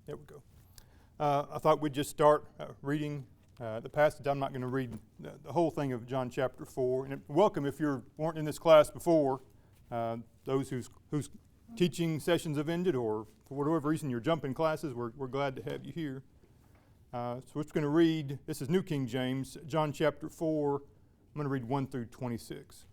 There we go. I thought we'd just start reading the passage. I'm not going to read the whole thing of John chapter 4. And welcome if you weren't in this class before. Those whose teaching sessions have ended, or for whatever reason you're jumping classes, we're glad to have you here. So we're going to read, this is New King James, John chapter 4. I'm going to read 1 through 26.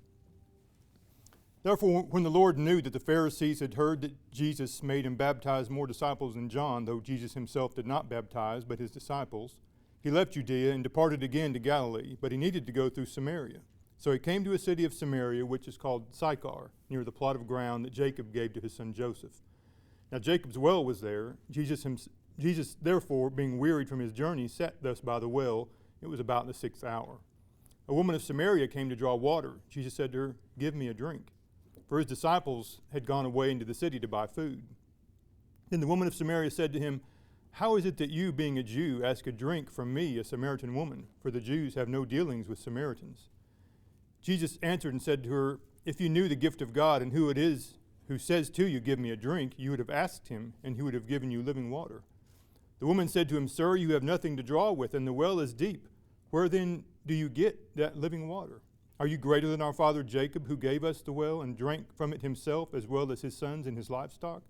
Therefore, when the Lord knew that the Pharisees had heard that Jesus made and baptized more disciples than John, though Jesus himself did not baptize, but his disciples, he left Judea and departed again to Galilee, but he needed to go through Samaria. So he came to a city of Samaria, which is called Sychar, near the plot of ground that Jacob gave to his son Joseph. Now Jacob's well was there. Jesus, therefore, being wearied from his journey, sat thus by the well. It was about the 6th hour. A woman of Samaria came to draw water. Jesus said to her, "Give me a drink." For his disciples had gone away into the city to buy food. Then the woman of Samaria said to him, "How is it that you, being a Jew, ask a drink from me, a Samaritan woman? For the Jews have no dealings with Samaritans." Jesus answered and said to her, "If you knew the gift of God and who it is who says to you, 'Give me a drink,' you would have asked him, and he would have given you living water." The woman said to him, "Sir, you have nothing to draw with, and the well is deep. Where then do you get that living water? Are you greater than our father Jacob, who gave us the well and drank from it himself, as well as his sons and his livestock?"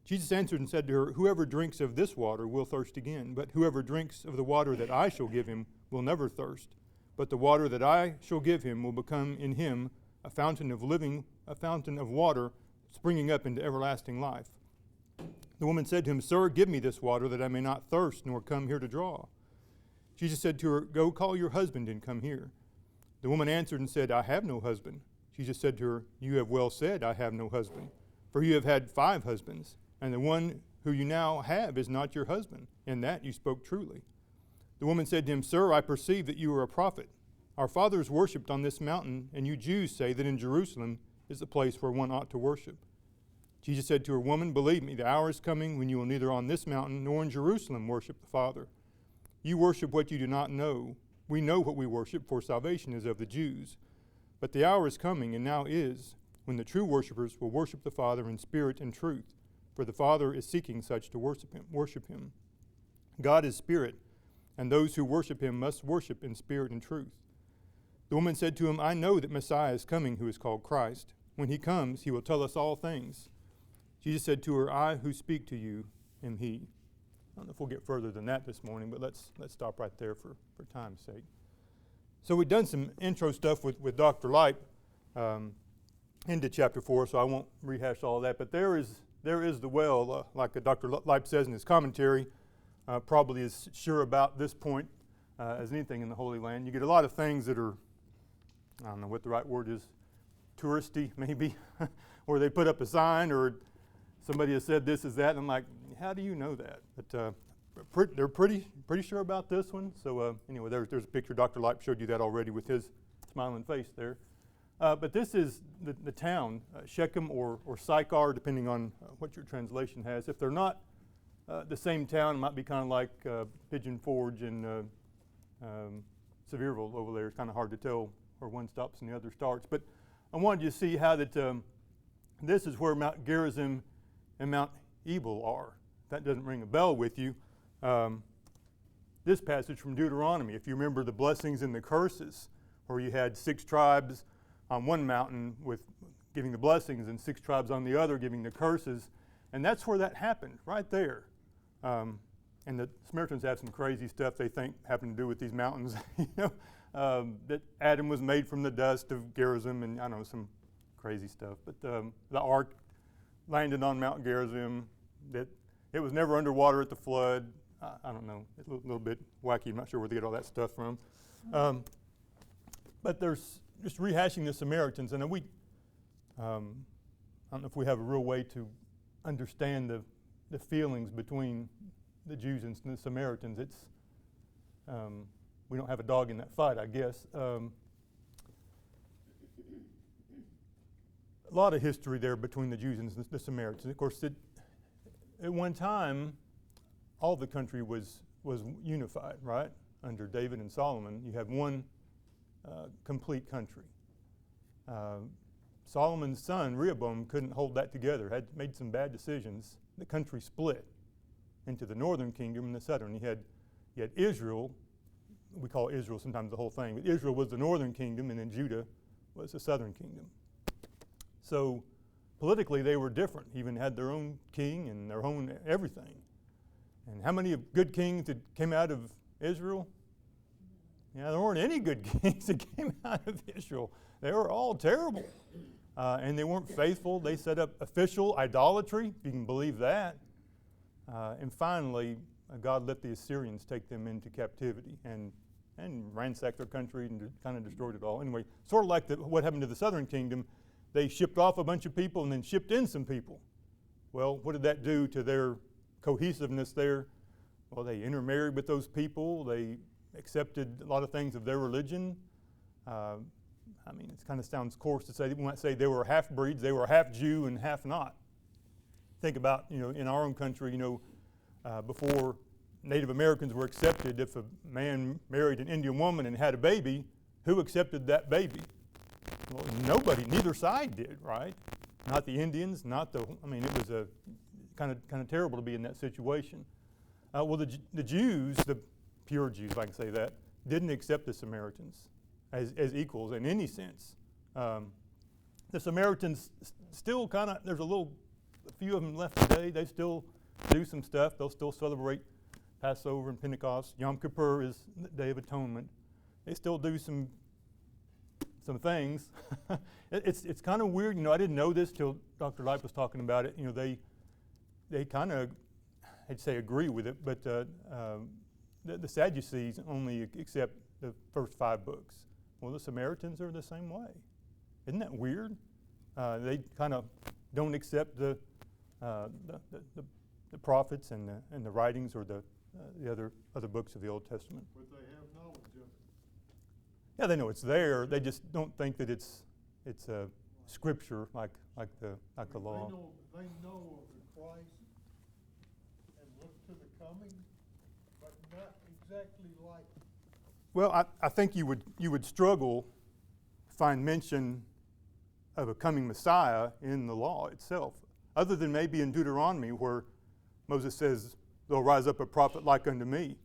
Jesus answered and said to her, "Whoever drinks of this water will thirst again, but whoever drinks of the water that I shall give him will never thirst. But the water that I shall give him will become in him a fountain of water springing up into everlasting life." The woman said to him, "Sir, give me this water that I may not thirst nor come here to draw." Jesus said to her, "Go call your husband and come here." The woman answered and said, "I have no husband." Jesus said to her, "You have well said, 'I have no husband,' for you have had 5 husbands, and the one who you now have is not your husband. In that you spoke truly." The woman said to him, "Sir, I perceive that you are a prophet. Our fathers worshipped on this mountain, and you Jews say that in Jerusalem is the place where one ought to worship." Jesus said to her, "Woman, believe me, the hour is coming when you will neither on this mountain nor in Jerusalem worship the Father. You worship what you do not know. We know what we worship, for salvation is of the Jews. But the hour is coming, and now is, when the true worshipers will worship the Father in spirit and truth, for the Father is seeking such to worship him. God is spirit, and those who worship him must worship in spirit and truth." The woman said to him, "I know that Messiah is coming, who is called Christ. When he comes, he will tell us all things." Jesus said to her, "I who speak to you am he." I don't know if we'll get further than that this morning, but let's stop right there for time's sake. So we've done some intro stuff with Dr. Lipe into chapter 4, so I won't rehash all of that. But there is the well, like Dr. Lipe says in his commentary, probably as sure about this point as anything in the Holy Land. You get a lot of things that are, I don't know what the right word is, touristy maybe, where they put up a sign or somebody has said this is that, and I'm like, how do you know that? But they're pretty sure about this one. So anyway, there's a picture. Dr. Lipe showed you that already with his smiling face there. But this is the town, Shechem or Sychar, depending on what your translation has. If they're not the same town, it might be kind of like Pigeon Forge and Sevierville over there. It's kind of hard to tell where one stops and the other starts. But I wanted you to see how that this is where Mount Gerizim and Mount Ebal are. If that doesn't ring a bell with you. This passage from Deuteronomy, if you remember the blessings and the curses, where you had 6 tribes on one mountain with giving the blessings and 6 tribes on the other giving the curses, and that's where that happened, right there. And the Samaritans have some crazy stuff they think happened to do with these mountains. That Adam was made from the dust of Gerizim, and I don't know, some crazy stuff. But the ark landed on Mount Gerizim. That it was never underwater at the flood. I don't know, it's a little bit wacky. I'm not sure where they get all that stuff from. But there's just rehashing the Samaritans, and I don't know if we have a real way to understand the feelings between the Jews and the Samaritans. It's we don't have a dog in that fight, I guess. A lot of history there between the Jews and the Samaritans. Of course, at one time, all the country was unified, right? Under David and Solomon, you had one complete country. Solomon's son, Rehoboam, couldn't hold that together, had made some bad decisions. The country split into the northern kingdom and the southern. You had Israel. We call Israel sometimes the whole thing, but Israel was the northern kingdom, and then Judah was the southern kingdom. So politically they were different, even had their own king and their own everything. And how many good kings that came out of Israel? Yeah, there weren't any good kings that came out of Israel. They were all terrible. And they weren't faithful. They set up official idolatry, if you can believe that. And finally, God let the Assyrians take them into captivity and ransacked their country and kind of destroyed it all. Anyway, sort of like what happened to the southern kingdom. They shipped off a bunch of people and then shipped in some people. Well, what did that do to their cohesiveness there? Well, they intermarried with those people. They accepted a lot of things of their religion. I mean, it kind of sounds coarse to say, we might say they were half-breeds. They were half Jew and half not. Think about, in our own country, before Native Americans were accepted, if a man married an Indian woman and had a baby, who accepted that baby? Well, nobody, neither side did, right? Not the Indians, it was a kind of terrible to be in that situation. Well, the Jews, the pure Jews, if I can say that, didn't accept the Samaritans as equals in any sense. The Samaritans still there's a few of them left today. They still do some stuff. They'll still celebrate Passover and Pentecost. Yom Kippur is the Day of Atonement. They still do some things. It's kind of weird. I didn't know this till Dr. Light was talking about it. They kind of, I'd say, agree with it, but the Sadducees only accept the first 5 books. Well, the Samaritans are the same way. Isn't that weird? They kind of don't accept the prophets and the writings or the other books of the Old Testament. But they have knowledge of it. Yeah, they know it's there. They just don't think that it's a scripture like the law. They know of the Christ and look to the coming, but not exactly like. Well, I think you would struggle to find mention of a coming Messiah in the law itself, other than maybe in Deuteronomy where Moses says, "There'll rise up a prophet like unto me."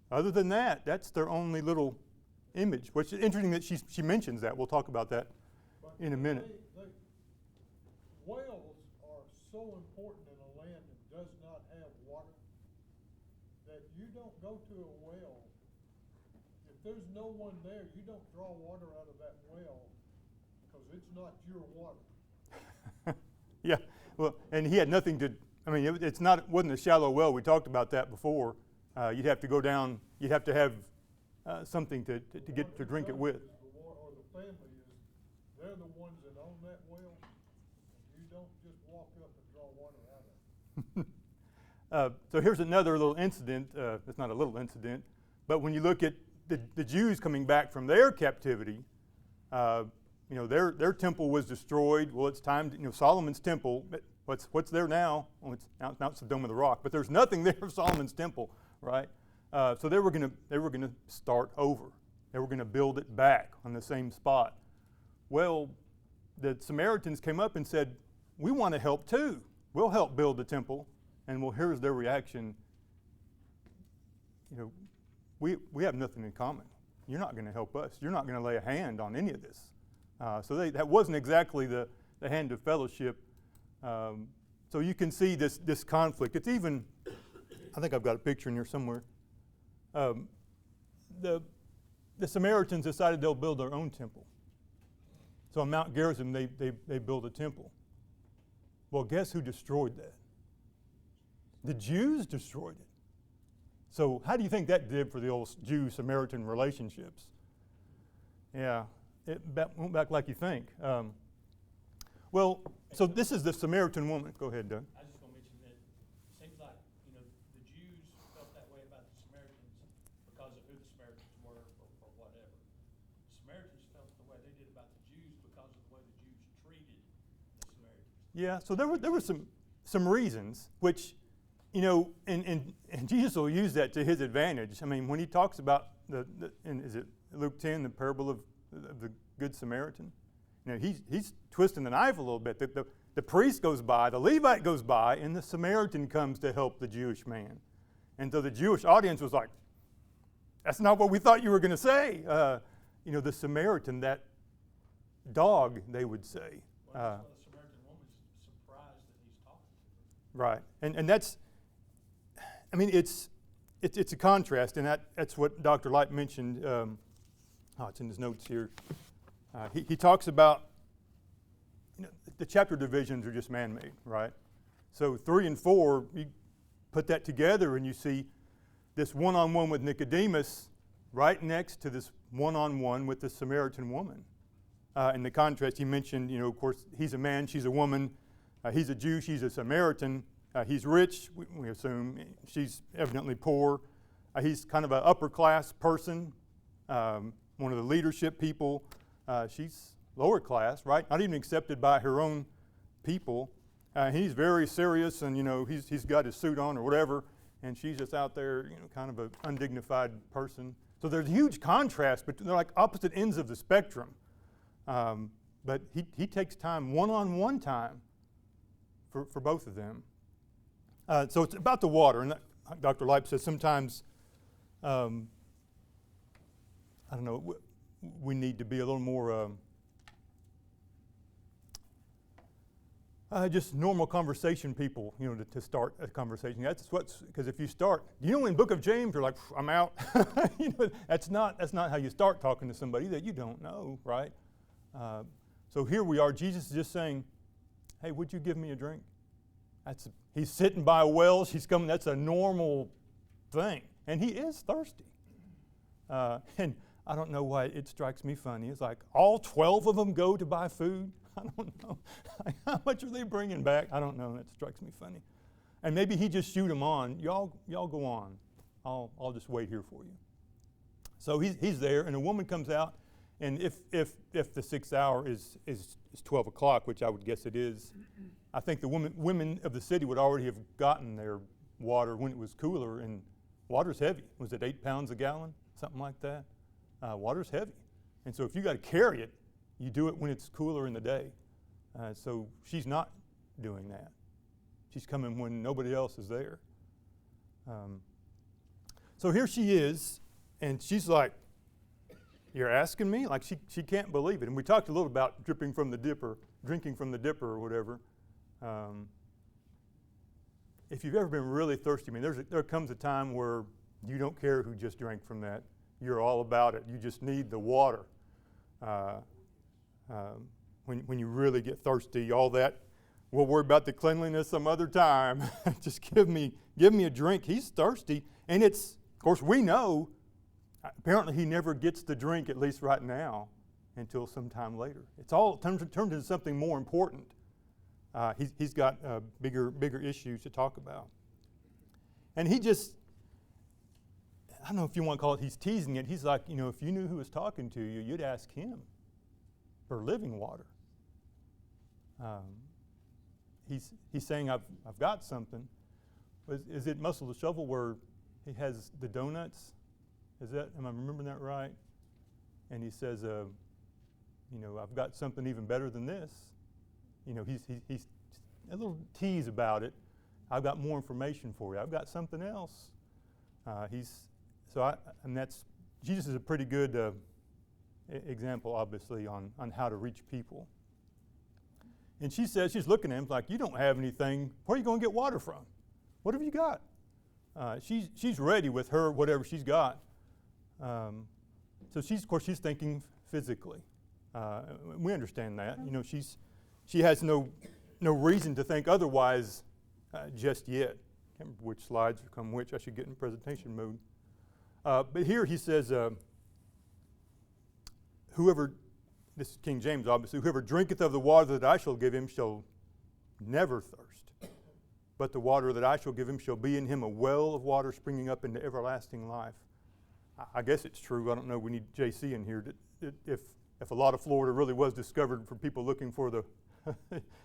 Other than that, that's their only little image, which is interesting that she mentions that. We'll talk about that in a minute. Wells are so important in a land that does not have water that you don't go to a well. If there's no one there, you don't draw water out of that well because it's not your water. Yeah, well, and he had nothing to. It wasn't a shallow well. We talked about that before. You'd have to go down. You'd have to have something to get to drink it with. Or the family they're the ones that own that well. You don't just walk up and draw water out of it. So here's another little incident. It's not a little incident, but when you look at the Jews coming back from their captivity, their temple was destroyed. Well, it's time to, Solomon's temple. What's there now? Well, now it's the Dome of the Rock, but there's nothing there of Solomon's temple, right? So they were gonna start over. They were gonna build it back on the same spot. Well, the Samaritans came up and said, "We want to help too. We'll help build the temple." And well, here's their reaction. We have nothing in common. You're not going to help us. You're not going to lay a hand on any of this. So that wasn't exactly the hand of fellowship. So you can see this conflict. It's even, I think I've got a picture in here somewhere. The Samaritans decided they'll build their own temple. So on Mount Gerizim, they built a temple. Well, guess who destroyed that? The Jews destroyed it. So how do you think that did for the old Jew-Samaritan relationships? Yeah, it went back like you think. So this is the Samaritan woman. Go ahead, Doug. I was just going to mention that it seems like, the Jews felt that way about the Samaritans because of who the Samaritans were or whatever. The Samaritans felt the way they did about the Jews because of the way the Jews treated the Samaritans. Yeah, so there were some reasons which, and Jesus will use that to his advantage. When he talks about is it Luke 10, the parable of the Good Samaritan? He's twisting the knife a little bit. The the priest goes by, the Levite goes by, and the Samaritan comes to help the Jewish man. And so the Jewish audience was like, that's not what we thought you were going to say. The Samaritan, that dog, they would say. Well, that's why the Samaritan woman's surprised that he's talking to her. Right. And that's, I mean, it's a contrast, and that's what Dr. Light mentioned. It's in his notes here. He talks about, the chapter divisions are just man-made, right? So 3 and 4, you put that together and you see this one-on-one with Nicodemus right next to this one-on-one with the Samaritan woman. In the contrast, he mentioned, of course, he's a man, she's a woman. He's a Jew, she's a Samaritan. He's rich, we assume. She's evidently poor. He's kind of an upper-class person, one of the leadership people. She's lower class, right? Not even accepted by her own people. He's very serious, and he's got his suit on or whatever, and she's just out there, kind of an undignified person. So there's a huge contrast, but they're like opposite ends of the spectrum. But he takes time, one-on-one time, for both of them. So it's about the water, and Dr. Leip says sometimes, we need to be a little more just normal conversation people, to start a conversation. That's because if you start, in the book of James, you're like, I'm out. That's not how you start talking to somebody that you don't know, right? So here we are. Jesus is just saying, hey, would you give me a drink? He's sitting by a well. She's coming. That's a normal thing. And he is thirsty. And I don't know why it strikes me funny. It's like all 12 of them go to buy food. I don't know. How much are they bringing back? I don't know. That strikes me funny. And maybe he just shoot them on. Y'all go on. I'll just wait here for you. So he's there, and a woman comes out. And if the 6th hour is 12 o'clock, which I would guess it is, I think the women of the city would already have gotten their water when it was cooler, and water's heavy. Was it 8 pounds a gallon? Something like that? Water's heavy. And so if you got to carry it, you do it when it's cooler in the day. So she's not doing that. She's coming when nobody else is there. So here she is, and she's like, you're asking me? Like she can't believe it. And we talked a little about drinking from the dipper or whatever. If you've ever been really thirsty, there comes a time where you don't care who just drank from that. You're all about it. You just need the water. When you really get thirsty, all that, we'll worry about the cleanliness some other time. Just give me a drink. He's thirsty. And of course, we know, apparently he never gets the drink, at least right now, until some time later. It's all turned into something more important. He's got bigger issues to talk about. And he just, I don't know if you want to call it, he's teasing it. He's like, if you knew who was talking to you, you'd ask him for living water. He's saying, I've got something. Is it Muscle the Shovel where he has the donuts? Am I remembering that right? And he says, I've got something even better than this. He's a little tease about it. I've got more information for you. I've got something else. Jesus is a pretty good example, obviously, on how to reach people. And she says, she's looking at him like, you don't have anything. Where are you going to get water from? What have you got? She's ready with her, whatever she's got. So she's thinking physically. We understand that. She has no reason to think otherwise just yet. Can't remember which slides come which. I should get in presentation mode. But here he says, this is King James obviously, whoever drinketh of the water that I shall give him shall never thirst. But the water that I shall give him shall be in him a well of water springing up into everlasting life. I guess it's true. I don't know. We need JC in here. If a lot of Florida really was discovered for people looking for the,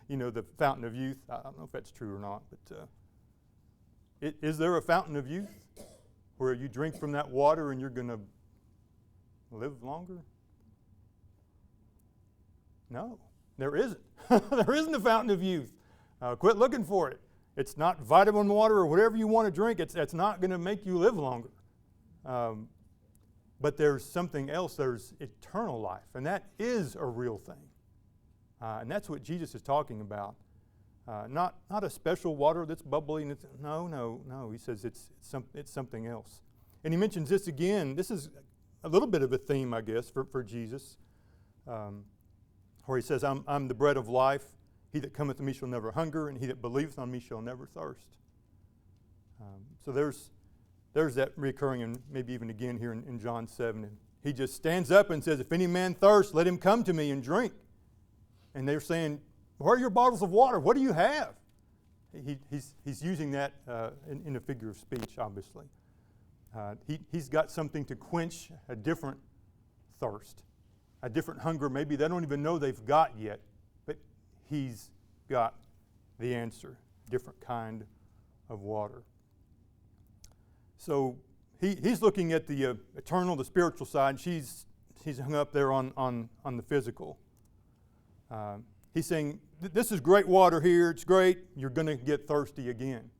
the fountain of youth, I don't know if that's true or not. But is there a fountain of youth where you drink from that water and you're going to live longer? No. There isn't. There isn't a fountain of youth. Quit looking for it. It's not vitamin water or whatever you want to drink. It's not going to make you live longer. But there's something else. There's eternal life, and that is a real thing. And that's what Jesus is talking about. Not a special water that's bubbly. And no. He says it's something else. And he mentions this again. This is a little bit of a theme, I guess, for Jesus, where he says, I'm the bread of life. He that cometh to me shall never hunger, and he that believeth on me shall never thirst. So there's that recurring, and maybe even again here in John 7. And he just stands up and says, if any man thirst, let him come to me and drink. And they're saying, where are your bottles of water? What do you have? He's using that in a figure of speech, obviously. He's got something to quench a different thirst, a different hunger maybe they don't even know they've got yet, but he's got the answer, different kind of water. So he's looking at the eternal, the spiritual side. She's hung up there on the physical. He's saying, this is great water here. It's great. You're going to get thirsty again.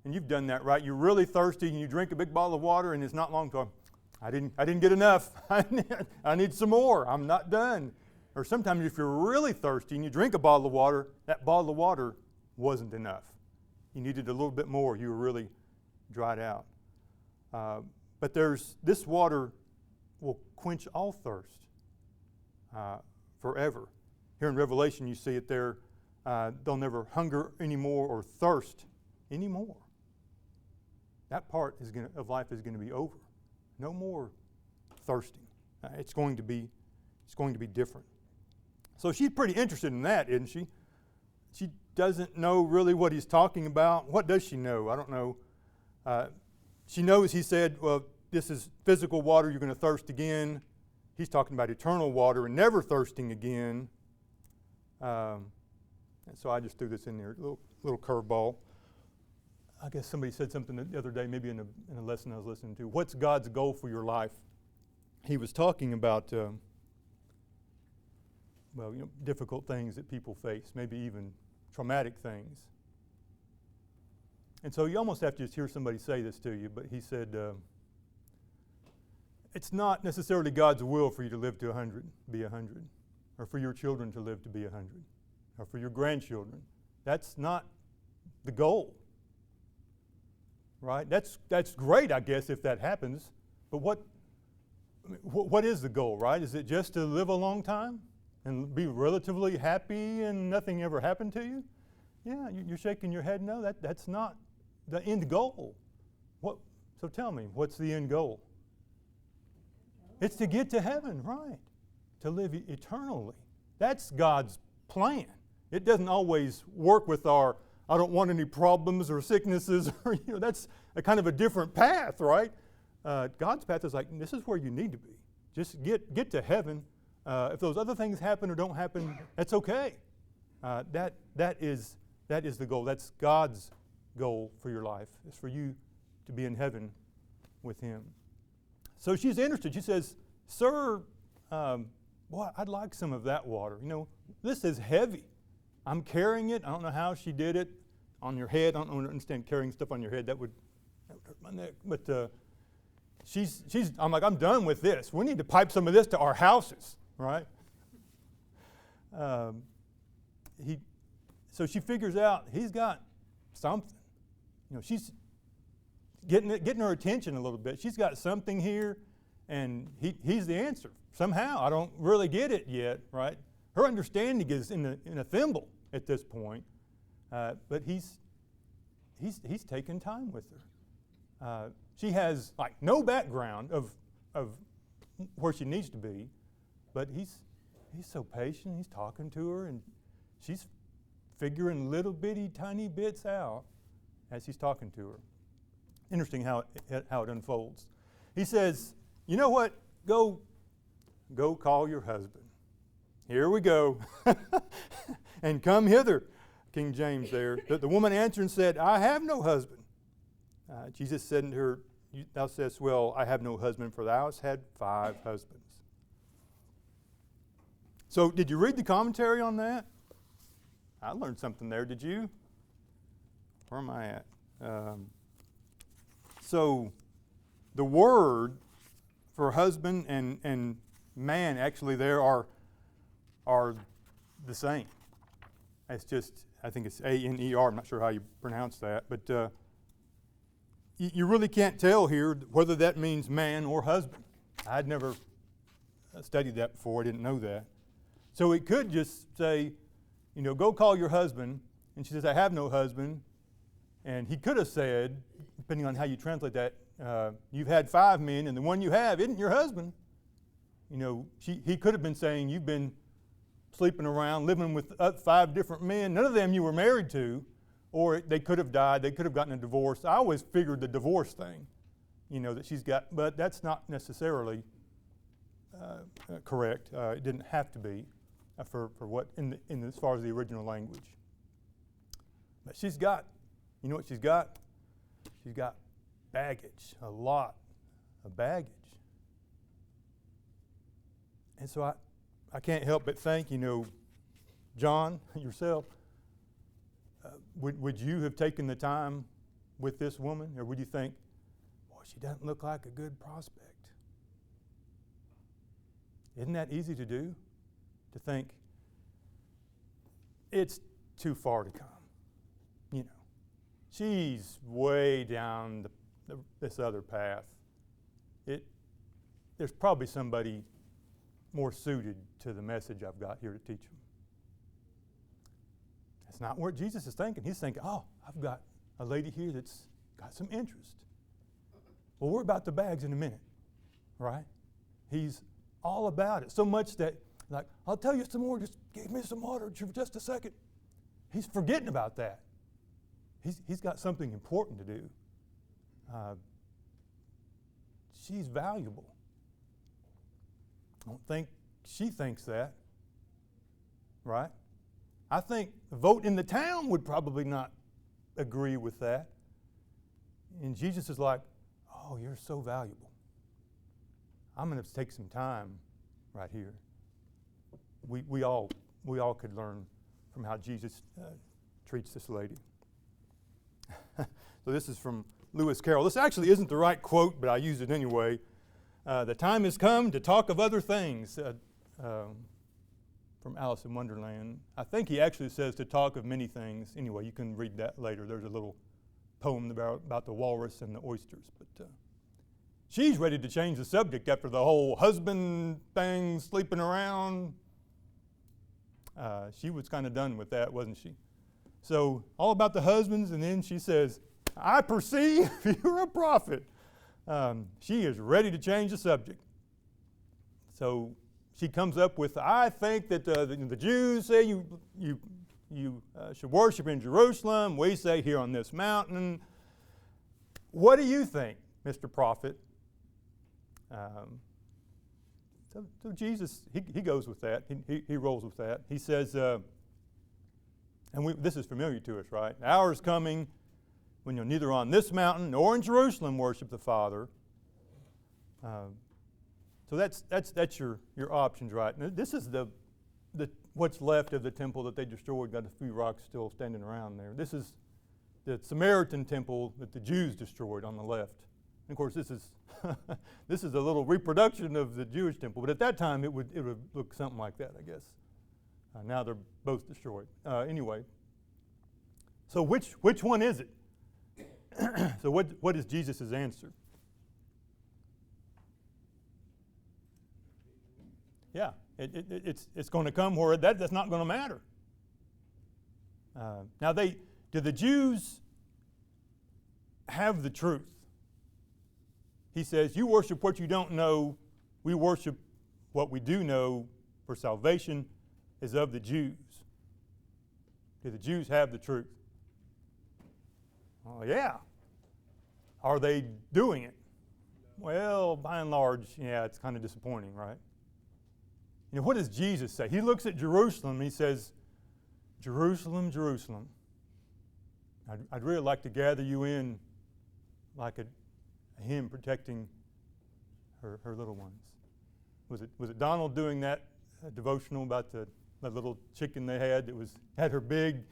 And you've done that, right? You're really thirsty and you drink a big bottle of water and it's not long till I didn't get enough. I need some more. I'm not done. Or sometimes if you're really thirsty and you drink a bottle of water, that bottle of water wasn't enough. You needed a little bit more. You were really dried out. But this water will quench all thirst forever. Here in Revelation, you see it there. They'll never hunger anymore or thirst anymore. That part of life is going to be over. No more thirsting. It's going to be different. So she's pretty interested in that, isn't she? She doesn't know really what he's talking about. What does she know? I don't know. She knows he said, well, this is physical water. You're going to thirst again. He's talking about eternal water and never thirsting again. And so I just threw this in there, a little curveball. I guess somebody said something the other day, maybe in a lesson I was listening to. What's God's goal for your life? He was talking about, difficult things that people face, maybe even traumatic things. And so you almost have to just hear somebody say this to you, but he said, it's not necessarily God's will for you to live to 100, be 100, or for your children to live to be 100, or for your grandchildren. That's not the goal. Right? That's great, I guess, if that happens. But what is the goal, right? Is it just to live a long time and be relatively happy and nothing ever happened to you? Yeah, you're shaking your head. No, that's not the end goal. So tell me, what's the end goal? It's to get to heaven, right? To live eternally. That's God's plan. It doesn't always work with our I don't want any problems or sicknesses. Or, that's a kind of a different path, right? God's path is like, this is where you need to be. Just get to heaven. If those other things happen or don't happen, that's okay. That is the goal. That's God's goal for your life. It's for you to be in heaven with Him. So she's interested. She says, Sir, I'd like some of that water. This is heavy. I'm carrying it. I don't know how she did it on your head. I don't understand carrying stuff on your head. That would hurt my neck. But I'm like, I'm done with this. We need to pipe some of this to our houses, right? So she figures out he's got something. She's getting her attention a little bit. She's got something here, and he's the answer. Somehow, I don't really get it yet, right? Her understanding is in a thimble at this point, but he's taken time with her. She has no background of where she needs to be, but he's so patient. He's talking to her, and she's figuring little bitty tiny bits out as he's talking to her. Interesting how it unfolds. He says, "You know what? Go call your husband." Here we go. "And come hither," King James there. The woman answered and said, "I have no husband." Jesus said unto her, "Thou sayest well, I have no husband, for thou hast had 5 husbands." So did you read the commentary on that? I learned something there. Did you? Where am I at? So the word for husband and man actually there are the same. It's just, I think it's A-N-E-R. I'm not sure how you pronounce that. But you really can't tell here whether that means man or husband. I'd never studied that before. I didn't know that. So it could just say, go call your husband. And she says, I have no husband. And he could have said, depending on how you translate that, you've had 5 men, and the one you have isn't your husband. He could have been saying, you've been sleeping around, living with 5 different men. None of them you were married to. Or they could have died. They could have gotten a divorce. I always figured the divorce thing, that she's got. But that's not necessarily correct. It didn't have to be for what in as far as the original language. But she's got, you know what she's got? She's got baggage, a lot of baggage. And so I can't help but think, John, yourself, would you have taken the time with this woman? Or would you think, boy, she doesn't look like a good prospect? Isn't that easy to do? To think, it's too far to come. She's way down this other path. There's probably somebody more suited to the message I've got here to teach them. That's not what Jesus is thinking. He's thinking, I've got a lady here that's got some interest. Well, we're about the bags in a minute, right? He's all about it. So much that, I'll tell you some more, just give me some water for just a second. He's forgetting about that. He's got something important to do. She's valuable. I don't think she thinks that, right? I think the vote in the town would probably not agree with that. And Jesus is like, oh, you're so valuable. I'm going to take some time right here. We all could learn from how Jesus treats this lady. So this is from Lewis Carroll. This actually isn't the right quote, but I use it anyway. The time has come to talk of other things, from Alice in Wonderland. I think he actually says to talk of many things. Anyway, you can read that later. There's a little poem about the walrus and the oysters. But she's ready to change the subject after the whole husband thing, sleeping around. She was kind of done with that, wasn't she? So all about the husbands, and then she says, I perceive you're a prophet. She is ready to change the subject. So she comes up with, I think that the Jews say you should worship in Jerusalem. We say here on this mountain. What do you think, Mr. Prophet? So Jesus, he goes with that. He rolls with that. He says, this is familiar to us, right? The hour is coming when you'll neither on this mountain nor in Jerusalem worship the Father. So that's your options, right? Now, this is the what's left of the temple that they destroyed. Got a few rocks still standing around there. This is the Samaritan temple that the Jews destroyed on the left. And of course, this is this is a little reproduction of the Jewish temple, but at that time it would look something like that, I guess. Now they're both destroyed. Anyway, so which one is it? So what is Jesus' answer? Yeah, it's going to come where that's not going to matter. Now, do the Jews have the truth? He says, you worship what you don't know. We worship what we do know, for salvation is of the Jews. Do the Jews have the truth? Oh, yeah. Are they doing it? Well, by and large, yeah, it's kind of disappointing, right? What does Jesus say? He looks at Jerusalem and he says, Jerusalem, Jerusalem, I'd really like to gather you in like a hen protecting her little ones. Was it Donald doing that devotional about the little chicken they had that had her big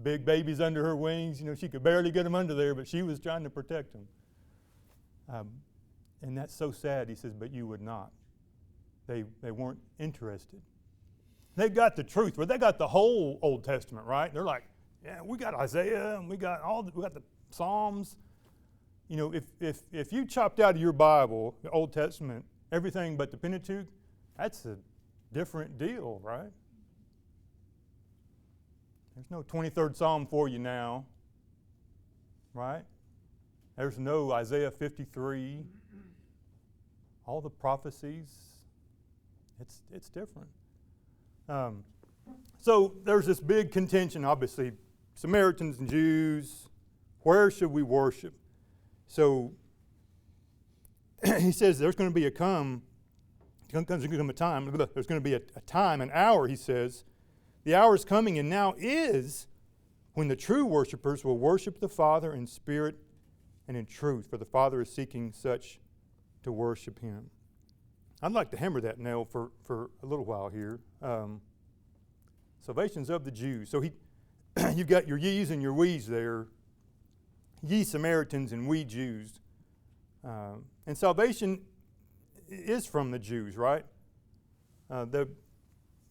big babies under her wings. You know, she could barely get them under there, but she was trying to protect them. And that's so sad. He says, but you would not. They weren't interested. They got the truth, but they got the whole Old Testament, right? They're like, yeah, we got Isaiah, and we got the Psalms. You know, if you chopped out of your Bible, the Old Testament, everything but the Pentateuch, that's a different deal, right? There's no 23rd Psalm for you now, right? There's no Isaiah 53. All the prophecies, it's different. So there's this big contention, obviously, Samaritans and Jews. Where should we worship? So he says there's going to be a time. There's going to be a time, an hour, he says. The hour is coming and now is when the true worshipers will worship the Father in spirit and in truth, for the Father is seeking such to worship him. I'd like to hammer that nail for a little while here. Salvation's of the Jews. So you've got your ye's and your we's there. Ye Samaritans and we Jews. And salvation is from the Jews, right?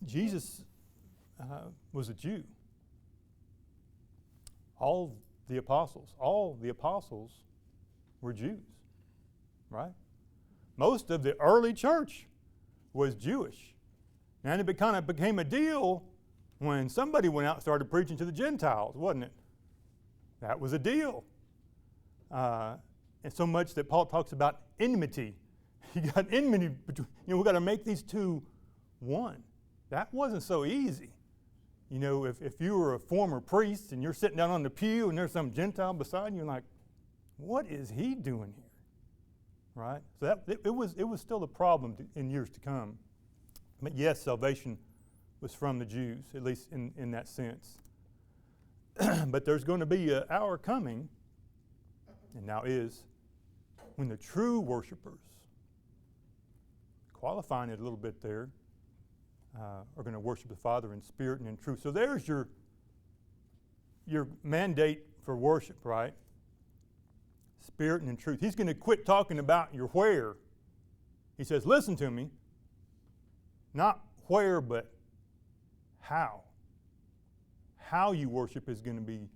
Jesus was a Jew. All the apostles were Jews, right? Most of the early church was Jewish. And it kind of became a deal when somebody went out and started preaching to the Gentiles, wasn't it? That was a deal. And so much that Paul talks about enmity. You got enmity between, we've got to make these two one. That wasn't so easy. You know, if you were a former priest and you're sitting down on the pew and there's some Gentile beside you, you're like, what is he doing here? Right? So it was still a problem in years to come. But yes, salvation was from the Jews, at least in that sense. But there's going to be an hour coming, and now is, when the true worshipers, qualifying it a little bit there, are going to worship the Father in spirit and in truth. So there's your mandate for worship, right? Spirit and in truth. He's going to quit talking about your where. He says, listen to me. Not where, but how. How you worship is going to be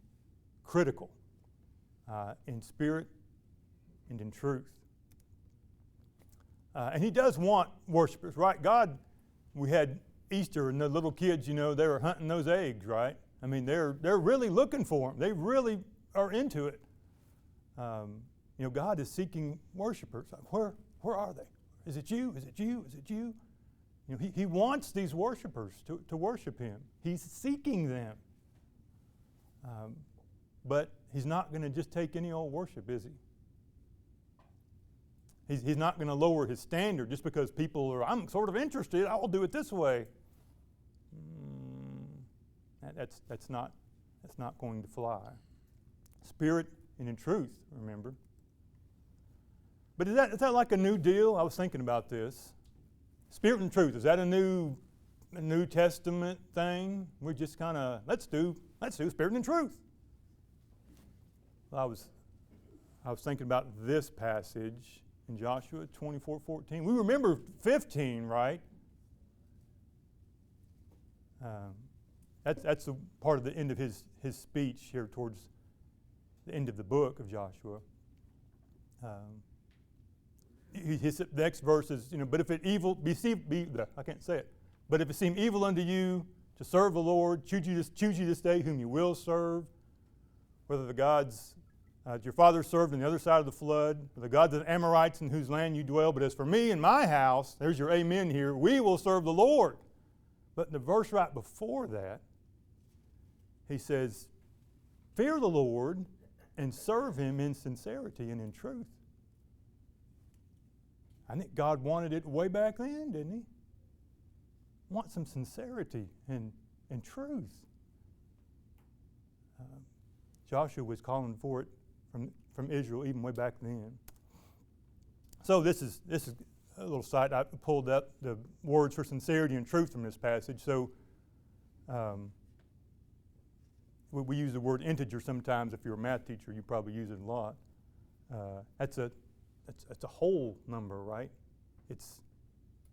critical in spirit and in truth. And he does want worshipers, right? God, we had Easter and the little kids, they were hunting those eggs, right? I mean, they're really looking for them. They really are into it. God is seeking worshipers. Where are they? Is it you? Is it you? Is it you? He wants these worshipers to worship him. He's seeking them. But he's not going to just take any old worship, is he? He's not going to lower his standard just because people are, I'm sort of interested, I'll do it this way. That's not going to fly. Spirit and in truth, remember. But is that like a new deal? I was thinking about this. Spirit and truth, is that a New Testament thing? We just kind of, let's do spirit and truth. Well, I was thinking about this passage in Joshua 24:14. We remember 15, right? That's a part of the end of his speech here towards the end of the book of Joshua. His next verse is, but if it I can't say it. But if it seem evil unto you to serve the Lord, choose you this day whom you will serve, whether the gods your father served on the other side of the flood, or the gods of the Amorites in whose land you dwell. But as for me and my house, there's your amen here, we will serve the Lord. But in the verse right before that, he says, fear the Lord and serve him in sincerity and in truth. I think God wanted it way back then, didn't he? Want some sincerity and truth. Joshua was calling for it from Israel even way back then. So this is a little side. I pulled up the words for sincerity and truth from this passage. So we use the word integer sometimes. If you're a math teacher, you probably use it a lot. That's a whole number, right? It's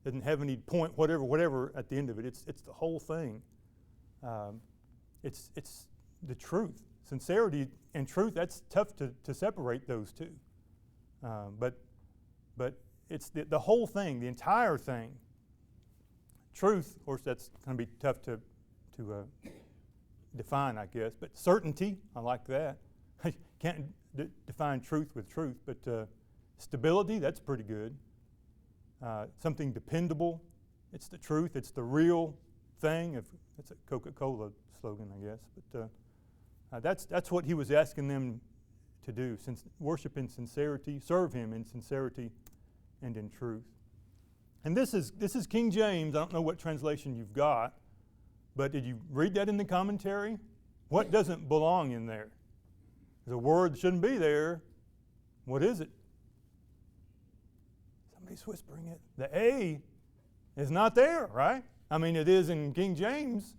doesn't have any point, whatever at the end of it. It's the whole thing. It's the truth. Sincerity and truth, that's tough to separate those two. But it's the whole thing, the entire thing. Truth, of course, that's going to be tough to define, I guess. But certainty, I like that. Can't define truth with truth, but stability, that's pretty good. Something dependable, it's the truth, it's the real thing. It's a Coca-Cola slogan, I guess. But that's what he was asking them to do. Worship in sincerity, serve him in sincerity and in truth. And this is King James. I don't know what translation you've got, but did you read that in the commentary? What doesn't belong in there? There's a word that shouldn't be there. What is it? Somebody's whispering it. The A is not there, right? I mean, it is in King James.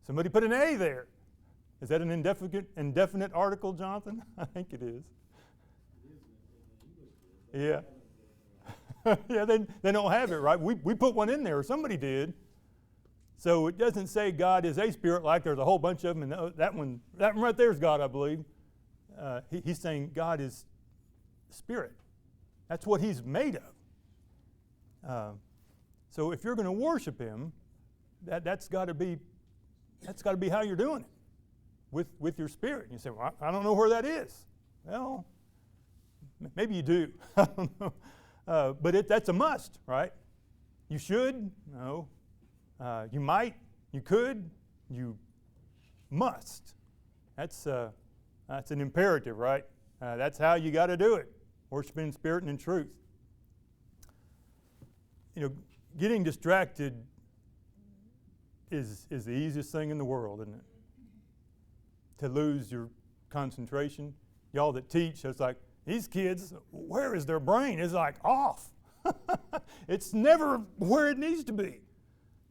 Somebody put an A there. Is that an indefinite article, Jonathan? I think it is. Yeah. Yeah, they don't have it, right? We put one in there, or somebody did. So it doesn't say God is a spirit like there's a whole bunch of them, and that one right there is God, I believe. He's saying God is spirit. That's what he's made of. So if you're going to worship him, that's got to be how you're doing it, with your spirit. And you say, well, I don't know where that is. Well, maybe you do. I don't know. But that's a must, right? You should. No. You might. You could. You must. That's an imperative, right? That's how you got to do it. Worship in spirit and in truth. You know, getting distracted is the easiest thing in the world, isn't it? To lose your concentration. Y'all that teach, it's like, these kids, where is their brain? It's like off. It's never where it needs to be.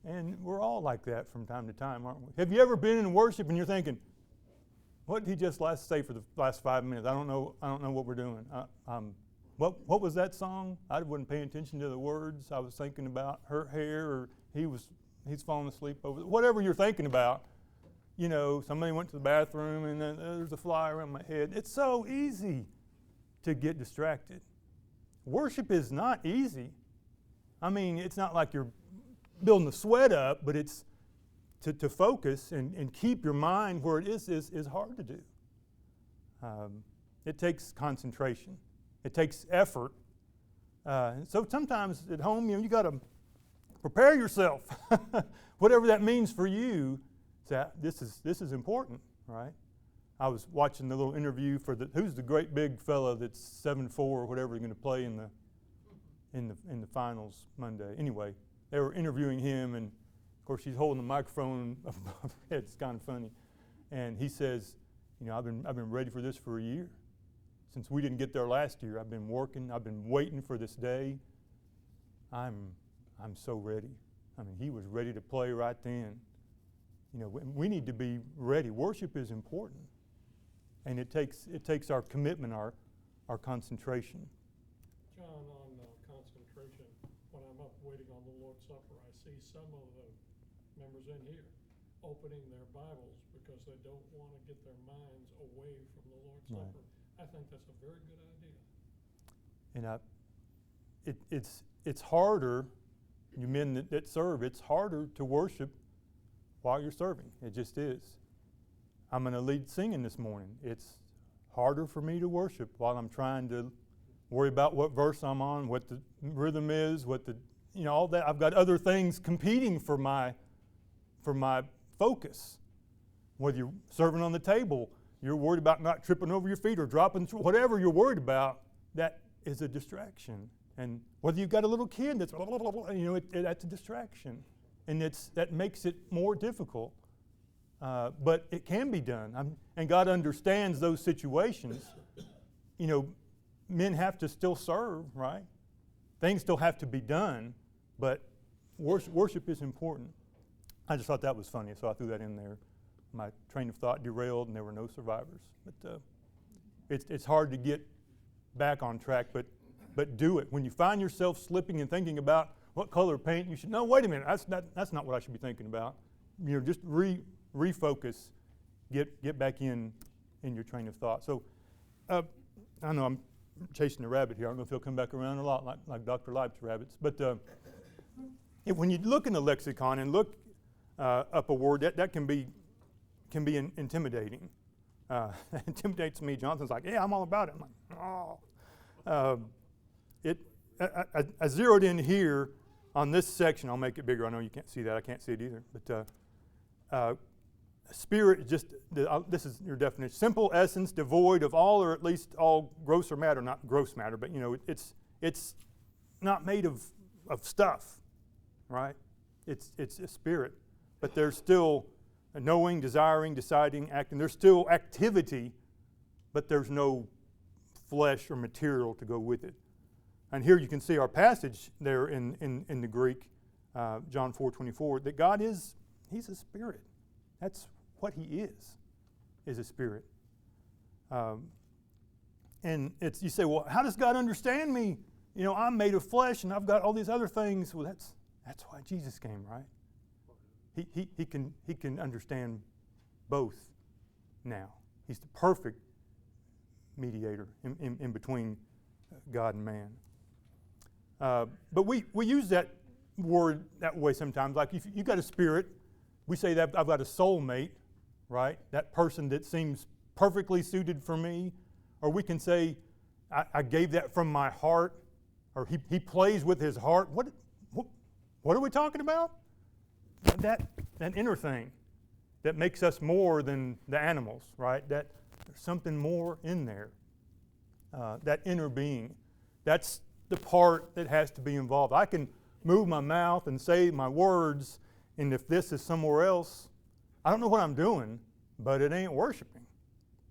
And we're all like that from time to time, aren't we? Have you ever been in worship and you're thinking, what did he just say for the last 5 minutes? I don't know what we're doing. What was that song? I wasn't paying attention to the words. I was thinking about her hair, or he's falling asleep over whatever you're thinking about. You know, somebody went to the bathroom and then there's a fly around my head. It's so easy to get distracted. Worship is not easy. I mean, it's not like you're building the sweat up, but it's to focus and keep your mind where it is hard to do. It takes concentration. It takes effort. So sometimes at home, you got to prepare yourself. Whatever that means for you, this is important, right? I was watching the little interview for who's the great big fella that's 7'4" or whatever he's going to play in the finals Monday. Anyway, they were interviewing him, and of course he's holding the microphone above his head. It's kind of funny, and he says, I've been ready for this for a year. Since we didn't get there last year, I've been working. I've been waiting for this day. I'm so ready. I mean, he was ready to play right then. We need to be ready. Worship is important. And it takes our commitment, our concentration. John, on concentration, when I'm up waiting on the Lord's Supper, I see some of the members in here opening their Bibles because they don't want to get their minds away from the Lord's Right. Supper. I think that's a very good idea. And it's harder, you men that serve, it's harder to worship while you're serving. It just is. I'm going to lead singing this morning. It's harder for me to worship while I'm trying to worry about what verse I'm on, what the rhythm is, all that. I've got other things competing for my focus. Whether you're serving on the table, you're worried about not tripping over your feet or dropping, whatever you're worried about, that is a distraction. And whether you've got a little kid that's, that's a distraction. And that makes it more difficult. But it can be done. And God understands those situations. Men have to still serve, right? things still have to be done, but worship is important. I just thought that was funny, so I threw that in there. My train of thought derailed, and there were no survivors. But it's hard to get back on track, but do it. When you find yourself slipping and thinking about what color paint you should, no, wait a minute, that's not what I should be thinking about. Just refocus, get back in your train of thought. So I know I'm chasing a rabbit here. I don't know if he'll come back around a lot like Dr. Leib's rabbits. But when you look in the lexicon and look up a word, that can be intimidating. It intimidates me. Jonathan's like, yeah, I'm all about it. I'm like, oh. I zeroed in here on this section. I'll make it bigger. I know you can't see that. I can't see it either. But spirit is just, this is your definition. Simple essence, devoid of all or at least all grosser matter. Not gross matter, but it's not made of stuff, right? It's a spirit. But there's still a knowing, desiring, deciding, acting. There's still activity, but there's no flesh or material to go with it. And here you can see our passage there in the Greek, John 4:24, that God He's a spirit. That's what He is a spirit. And you say, well, how does God understand me? I'm made of flesh and I've got all these other things. Well, that's why Jesus came, right? He can understand both now. He's the perfect mediator in between God and man. But we use that word that way sometimes. Like if you got a spirit, we say that I've got a soulmate, right? That person that seems perfectly suited for me. Or we can say, I gave that from my heart. Or he plays with his heart. What are we talking about? That inner thing that makes us more than the animals, right? That there's something more in there. That inner being. That's the part that has to be involved. I can move my mouth and say my words, and if this is somewhere else, I don't know what I'm doing, but it ain't worshiping.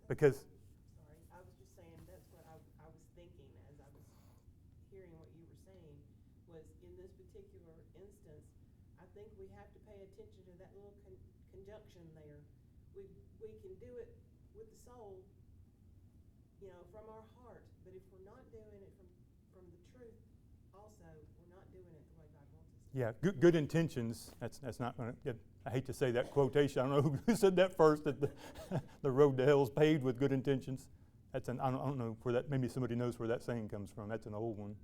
Because... Sorry, I was just saying that's what I was thinking as I was hearing what you were saying, was in this particular instance, I think we have to pay attention to that little conjunction there. We can do it with the soul, from our heart, but if we're not doing it from the truth also, we're not doing it the way God wants us to. Yeah, good intentions. That's not going to get. I hate to say that quotation. I don't know who said that first. That the road to hell is paved with good intentions. I don't know where that. Maybe somebody knows where that saying comes from. That's an old one.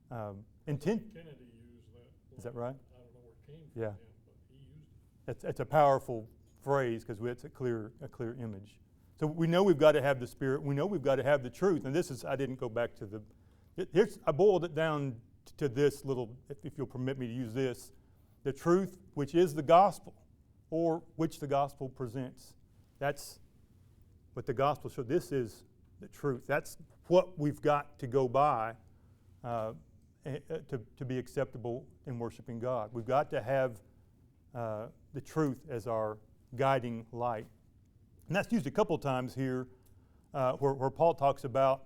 Kennedy used that. Is that right? I don't know where it came from. Yeah. Him, but he used it. It's a powerful phrase because it's a clear image. So we know we've got to have the Spirit. We know we've got to have the truth. And this is. I didn't go back to the. I boiled it down to this little. If you'll permit me to use this. The truth, which is the gospel, or which the gospel presents. That's what the gospel shows. This is the truth. That's what we've got to go by to be acceptable in worshiping God. We've got to have the truth as our guiding light. And that's used a couple times here where Paul talks about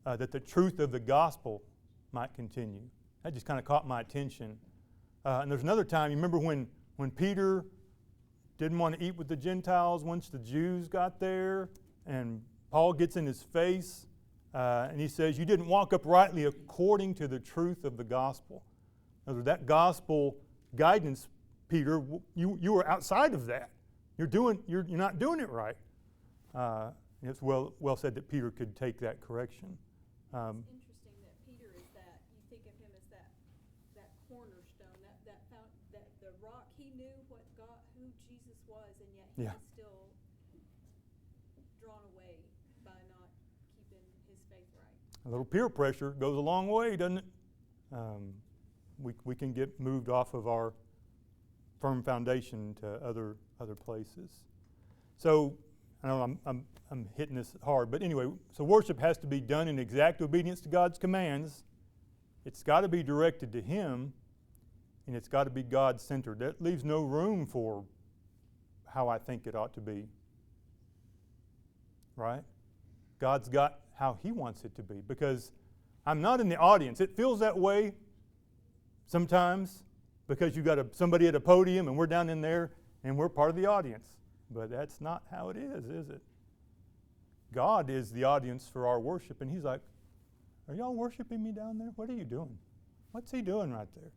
that the truth of the gospel might continue. That just kind of caught my attention. And there's another time, you remember when Peter didn't want to eat with the Gentiles once the Jews got there, and Paul gets in his face, and he says, you didn't walk uprightly according to the truth of the gospel. In other words, that gospel guidance, Peter, you were outside of that. You're not doing it right. It's well said that Peter could take that correction. It's interesting that Peter is that, you think of him as that cornerstone, that the rock. He knew who Jesus was, and yet he was still drawn away by not keeping his faith right. A little peer pressure goes a long way, doesn't it? We can get moved off of our firm foundation to other places. So I know I'm hitting this hard, but anyway, so worship has to be done in exact obedience to God's commands. It's got to be directed to Him, and it's got to be God-centered. That leaves no room for how I think it ought to be. Right? God's got how He wants it to be, because I'm not in the audience. It feels that way sometimes because you got somebody at a podium and we're down in there and we're part of the audience. But that's not how it is it? God is the audience for our worship, and he's like, are y'all worshiping me down there? What are you doing? What's he doing right there?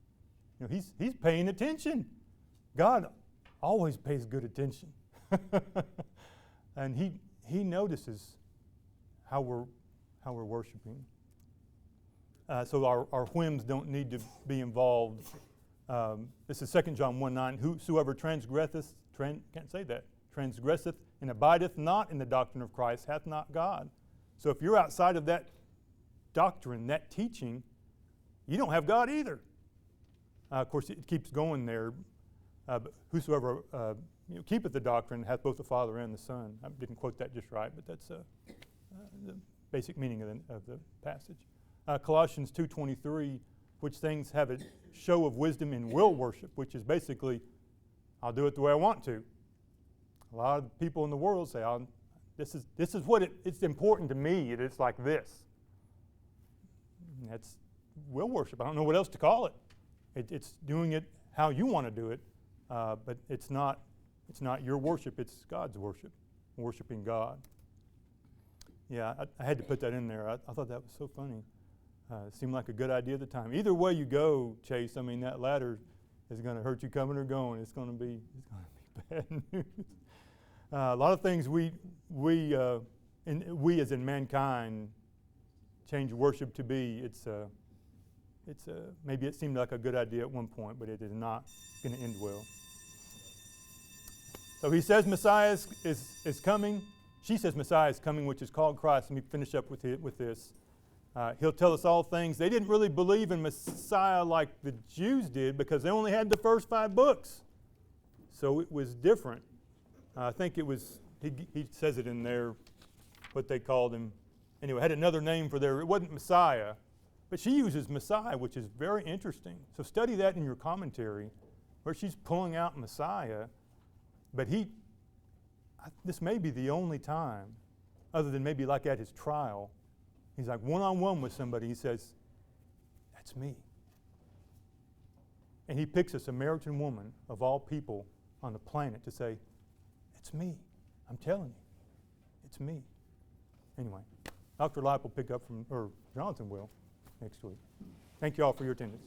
You know, he's paying attention. God always pays good attention. And he notices how we're worshiping. So our whims don't need to be involved. This is 2 John 1:9. Whosoever transgresseth and abideth not in the doctrine of Christ hath not God. So if you're outside of that doctrine, that teaching, you don't have God either. Of course, it keeps going there. But whosoever keepeth the doctrine hath both the Father and the Son. I didn't quote that just right, but that's the basic meaning of the passage. Colossians 2:23, which things have a show of wisdom in will worship, which is basically, I'll do it the way I want to. A lot of people in the world say, this is what it's important to me. It's like this. And that's will worship. I don't know what else to call it. It's doing it how you want to do it, but it's not your worship. It's God's worship, worshiping God. Yeah, I had to put that in there. I thought that was so funny. It seemed like a good idea at the time. Either way you go, Chase, I mean, that ladder is going to hurt you coming or going. It's going to be bad news. A lot of things we as in mankind change worship to be. Maybe it seemed like a good idea at one point, but it is not going to end well. So he says Messiah is coming. She says Messiah is coming, which is called Christ. Let me finish up with this. He'll tell us all things. They didn't really believe in Messiah like the Jews did because they only had the first 5 books. So it was different. I think it was, he says it in there, what they called him. Anyway, had another name for it wasn't Messiah, but she uses Messiah, which is very interesting. So study that in your commentary, where she's pulling out Messiah, but this may be the only time, other than maybe like at his trial, he's like one-on-one with somebody, he says, that's me. And he picks a Samaritan woman of all people on the planet to say, it's me. I'm telling you, it's me. Anyway, Dr. Lipe will pick up or Jonathan will, next week. Thank you all for your attendance.